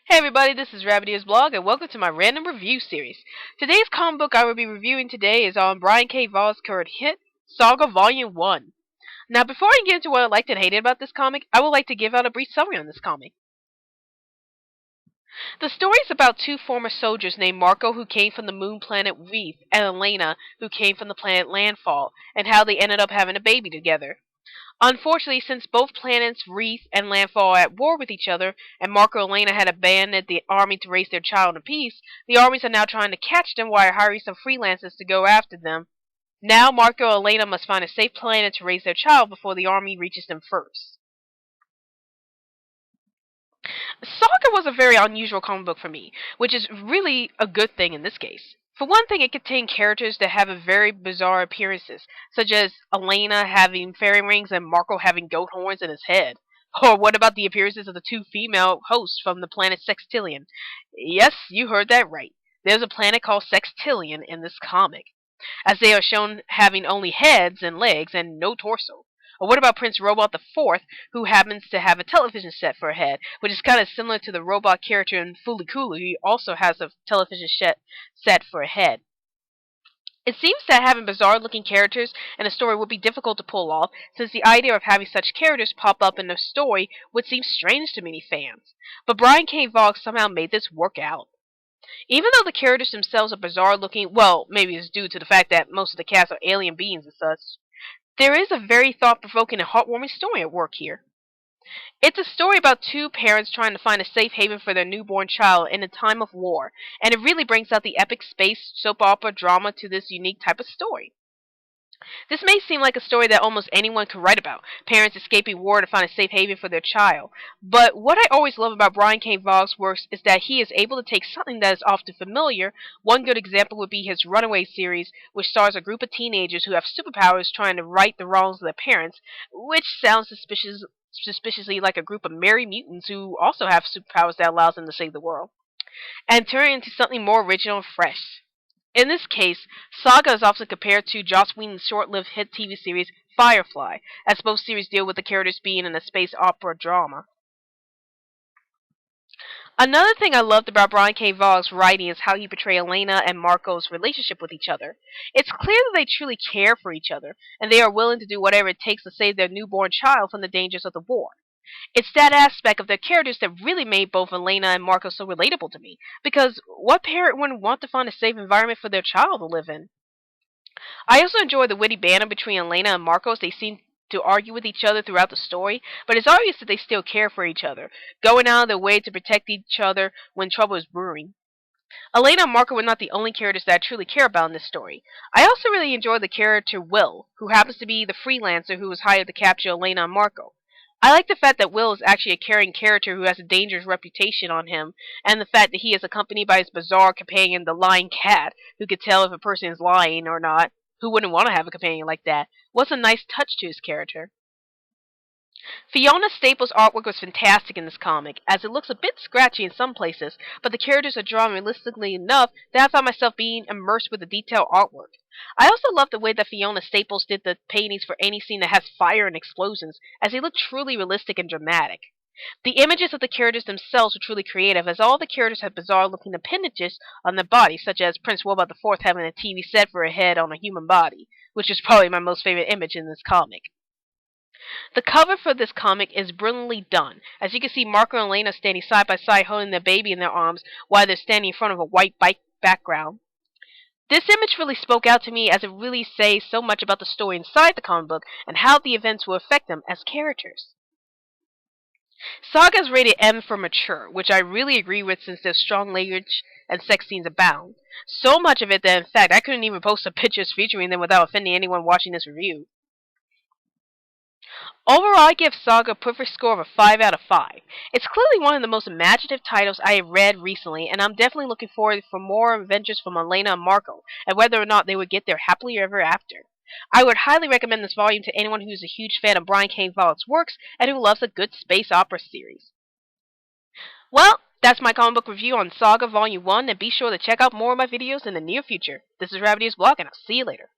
Hey everybody, this is Rabbitearsblog and welcome to my random review series. Today's comic book I will be reviewing today is on Brian K. Vaughan's current hit, Saga Volume 1. Now before I get into what I liked and hated about this comic, I would like to give out a brief summary on this comic. The story is about two former soldiers named Marco who came from the moon planet Reef and Elena who came from the planet Landfall, and how they ended up having a baby together. Unfortunately, since both planets, Reef and Landfall, are at war with each other, and Marco and Elena had abandoned the army to raise their child in peace, the armies are now trying to catch them while hiring some freelancers to go after them. Now Marco and Elena must find a safe planet to raise their child before the army reaches them first. Saga was a very unusual comic book for me, which is really a good thing in this case. For one thing, it contained characters that have very bizarre appearances, such as Elena having fairy rings and Marco having goat horns in his head. Or what about the appearances of the two female hosts from the planet Sextillion? Yes, you heard that right. There's a planet called Sextillion in this comic, as they are shown having only heads and legs and no torso. Or what about Prince Robot the Fourth, who happens to have a television set for a head, which is kind of similar to the robot character in Fulikulu, who also has a television set for a head. It seems that having bizarre-looking characters in a story would be difficult to pull off, since the idea of having such characters pop up in a story would seem strange to many fans. But Brian K. Vaughan somehow made this work out. Even though the characters themselves are bizarre-looking, well, maybe it's due to the fact that most of the cast are alien beings and such, there is a very thought-provoking and heartwarming story at work here. It's a story about two parents trying to find a safe haven for their newborn child in a time of war, and it really brings out the epic space soap opera drama to this unique type of story. This may seem like a story that almost anyone could write about, parents escaping war to find a safe haven for their child. But what I always love about Brian K. Vaughan's works is that he is able to take something that is often familiar. One good example would be his Runaway series, which stars a group of teenagers who have superpowers trying to right the wrongs of their parents, which sounds suspiciously like a group of merry mutants who also have superpowers that allows them to save the world, and turn it into something more original and fresh. In this case, Saga is often compared to Joss Whedon's short-lived hit TV series Firefly, as both series deal with the characters being in a space opera drama. Another thing I loved about Brian K. Vaughan's writing is how he portrays Elena and Marco's relationship with each other. It's clear that they truly care for each other, and they are willing to do whatever it takes to save their newborn child from the dangers of the war. It's that aspect of their characters that really made both Elena and Marco so relatable to me, because what parent wouldn't want to find a safe environment for their child to live in? I also enjoy the witty banter between Elena and Marco as they seem to argue with each other throughout the story, but it's obvious that they still care for each other, going out of their way to protect each other when trouble is brewing. Elena and Marco are not the only characters that I truly care about in this story. I also really enjoy the character Will, who happens to be the freelancer who was hired to capture Elena and Marco. I like the fact that Will is actually a caring character who has a dangerous reputation on him, and the fact that he is accompanied by his bizarre companion, the lying cat, who could tell if a person is lying or not. Who wouldn't want to have a companion like that? What's a nice touch to his character? Fiona Staples' artwork was fantastic in this comic, as it looks a bit scratchy in some places, but the characters are drawn realistically enough that I found myself being immersed with the detailed artwork. I also love the way that Fiona Staples did the paintings for any scene that has fire and explosions, as they look truly realistic and dramatic. The images of the characters themselves are truly creative, as all the characters have bizarre-looking appendages on their bodies, such as Prince Robot the Fourth having a TV set for a head on a human body, which is probably my most favorite image in this comic. The cover for this comic is brilliantly done, as you can see Marco and Elena standing side by side holding their baby in their arms while they're standing in front of a white bike background. This image really spoke out to me as it really says so much about the story inside the comic book and how the events will affect them as characters. Saga is rated M for mature, which I really agree with since there's strong language and sex scenes abound. So much of it that in fact I couldn't even post some pictures featuring them without offending anyone watching this review. Overall, I give Saga a perfect score of a 5 out of 5. It's clearly one of the most imaginative titles I have read recently, and I'm definitely looking forward for more adventures from Elena and Marco, and whether or not they would get there happily ever after. I would highly recommend this volume to anyone who is a huge fan of Brian K. Vaughan's works, and who loves a good space opera series. Well, that's my comic book review on Saga Volume 1, and be sure to check out more of my videos in the near future. This is Rabbitearsblog, and I'll see you later.